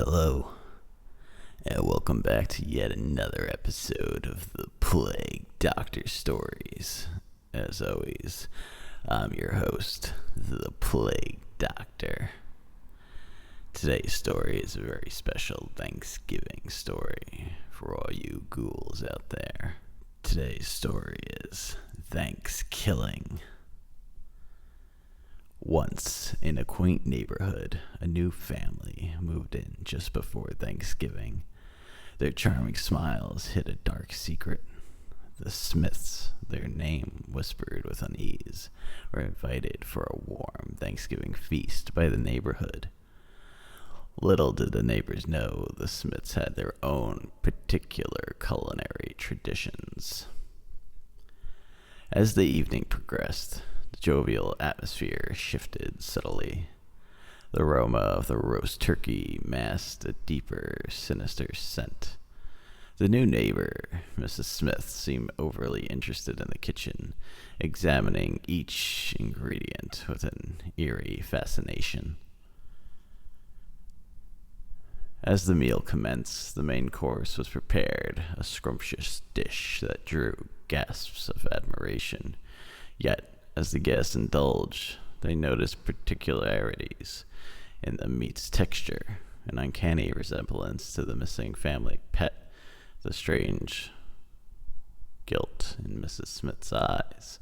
Hello, and welcome back to yet another episode of the Plague Doctor Stories. As always, I'm your host, the Plague Doctor. Today's story is a very special Thanksgiving story for all you ghouls out there. Today's story is Thankskilling. Once, in a quaint neighborhood, a new family moved in just before Thanksgiving. Their charming smiles hid a dark secret. The Smiths, their name whispered with unease, were invited for a warm Thanksgiving feast by the neighborhood. Little did the neighbors know the Smiths had their own particular culinary traditions. As the evening progressed, the jovial atmosphere shifted subtly. The aroma of the roast turkey masked a deeper, sinister scent. The new neighbor, Mrs. Smith, seemed overly interested in the kitchen, examining each ingredient with an eerie fascination. As the meal commenced, the main course was prepared, a scrumptious dish that drew gasps of admiration. Yet, as the guests indulged, they noticed particularities in the meat's texture, an uncanny resemblance to the missing family pet, the strange guilt in Mrs. Smith's eyes.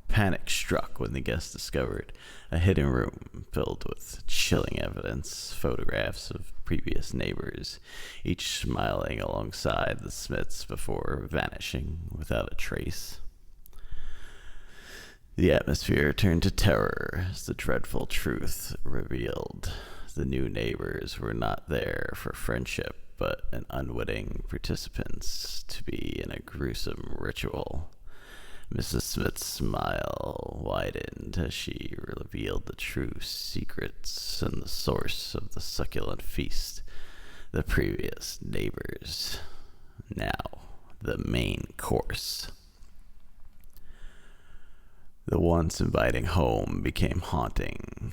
Panic struck when the guests discovered a hidden room filled with chilling evidence, photographs of previous neighbors, each smiling alongside the Smiths before vanishing without a trace. The atmosphere turned to terror as the dreadful truth revealed. The new neighbors were not there for friendship, but an unwitting participants to be in a gruesome ritual. Mrs. Smith's smile widened as she revealed the true secrets and the source of the succulent feast. The previous neighbors, now the main course. The once inviting home became haunting,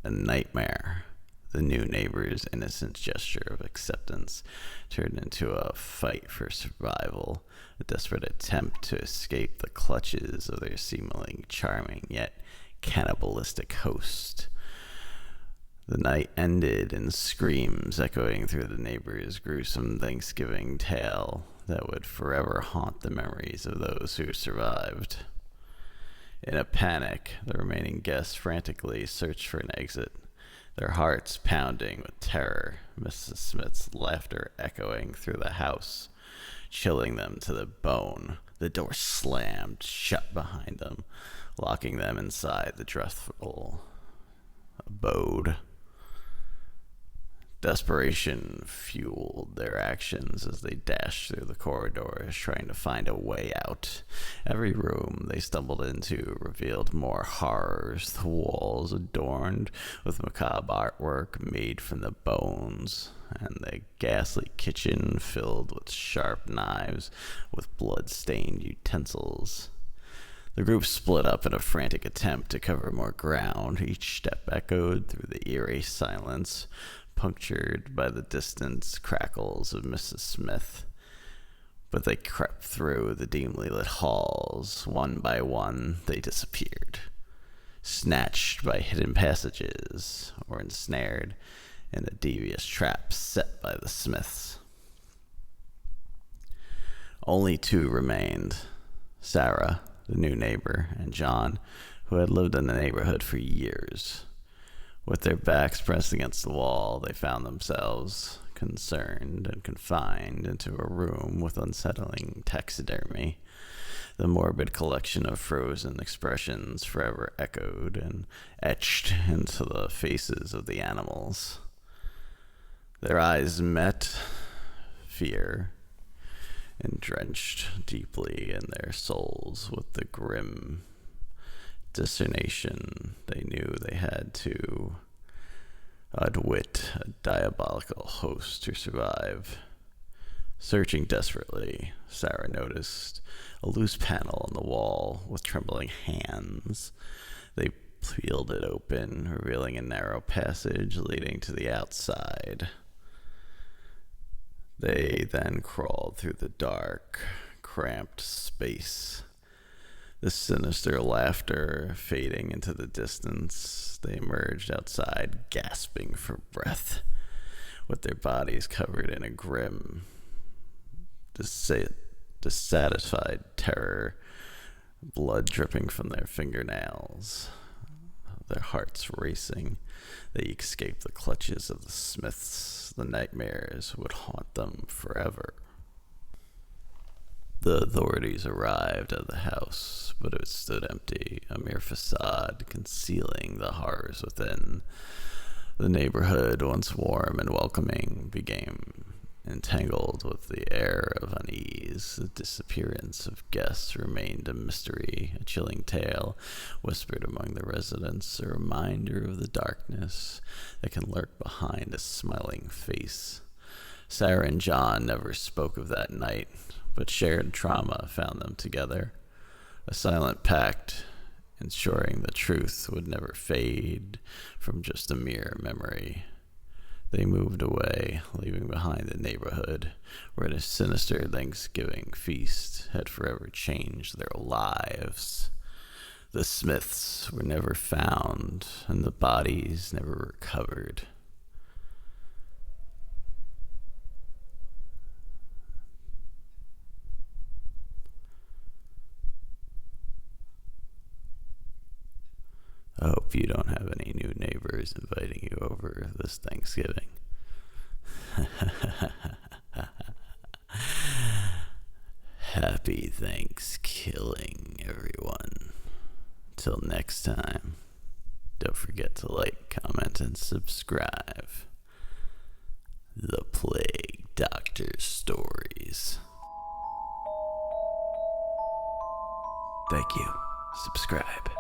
a nightmare. The new neighbor's innocent gesture of acceptance turned into a fight for survival, a desperate attempt to escape the clutches of their seemingly charming yet cannibalistic host. The night ended in screams echoing through the neighbor's gruesome Thanksgiving tale that would forever haunt the memories of those who survived. In a panic, the remaining guests frantically searched for an exit, their hearts pounding with terror, Mrs. Smith's laughter echoing through the house, chilling them to the bone. The door slammed shut behind them, locking them inside the dreadful abode. Desperation fueled their actions as they dashed through the corridors, trying to find a way out. Every room they stumbled into revealed more horrors, the walls adorned with macabre artwork made from the bones, and the ghastly kitchen filled with sharp knives with blood-stained utensils. The group split up in a frantic attempt to cover more ground. Each step echoed through the eerie silence, punctured by the distant crackles of Mrs. Smith. But they crept through the dimly lit halls. One by one, they disappeared, snatched by hidden passages or ensnared in the devious traps set by the Smiths. Only two remained, Sarah, the new neighbor, and John, who had lived in the neighborhood for years. With their backs pressed against the wall, they found themselves concerned and confined into a room with unsettling taxidermy. The morbid collection of frozen expressions forever echoed and etched into the faces of the animals. Their eyes met, fear, and drenched deeply in their souls with the grim discernation they knew they had to outwit a diabolical host to survive. Searching desperately, Sarah noticed a loose panel on the wall with trembling hands. They peeled it open, revealing a narrow passage leading to the outside. They then crawled through the dark, cramped space, the sinister laughter fading into the distance. They emerged outside, gasping for breath, with their bodies covered in a grim, dissatisfied terror, blood dripping from their fingernails, their hearts racing. They escaped the clutches of the Smiths. The nightmares would haunt them forever. The authorities arrived at the house, but it stood empty, a mere facade concealing the horrors within. The neighborhood, once warm and welcoming, became entangled with the air of unease. The disappearance of guests remained a mystery, a chilling tale whispered among the residents, a reminder of the darkness that can lurk behind a smiling face. Sarah and John never spoke of that night, but shared trauma found them together, a silent pact ensuring the truth would never fade from just a mere memory. They moved away, leaving behind the neighborhood where the sinister Thanksgiving feast had forever changed their lives. The Smiths were never found, and the bodies never recovered. I hope you don't have any new neighbors inviting you over this Thanksgiving. Happy Thankskilling, everyone. Till next time, don't forget to like, comment, and subscribe. The Plague Doctor Stories. Thank you. Subscribe.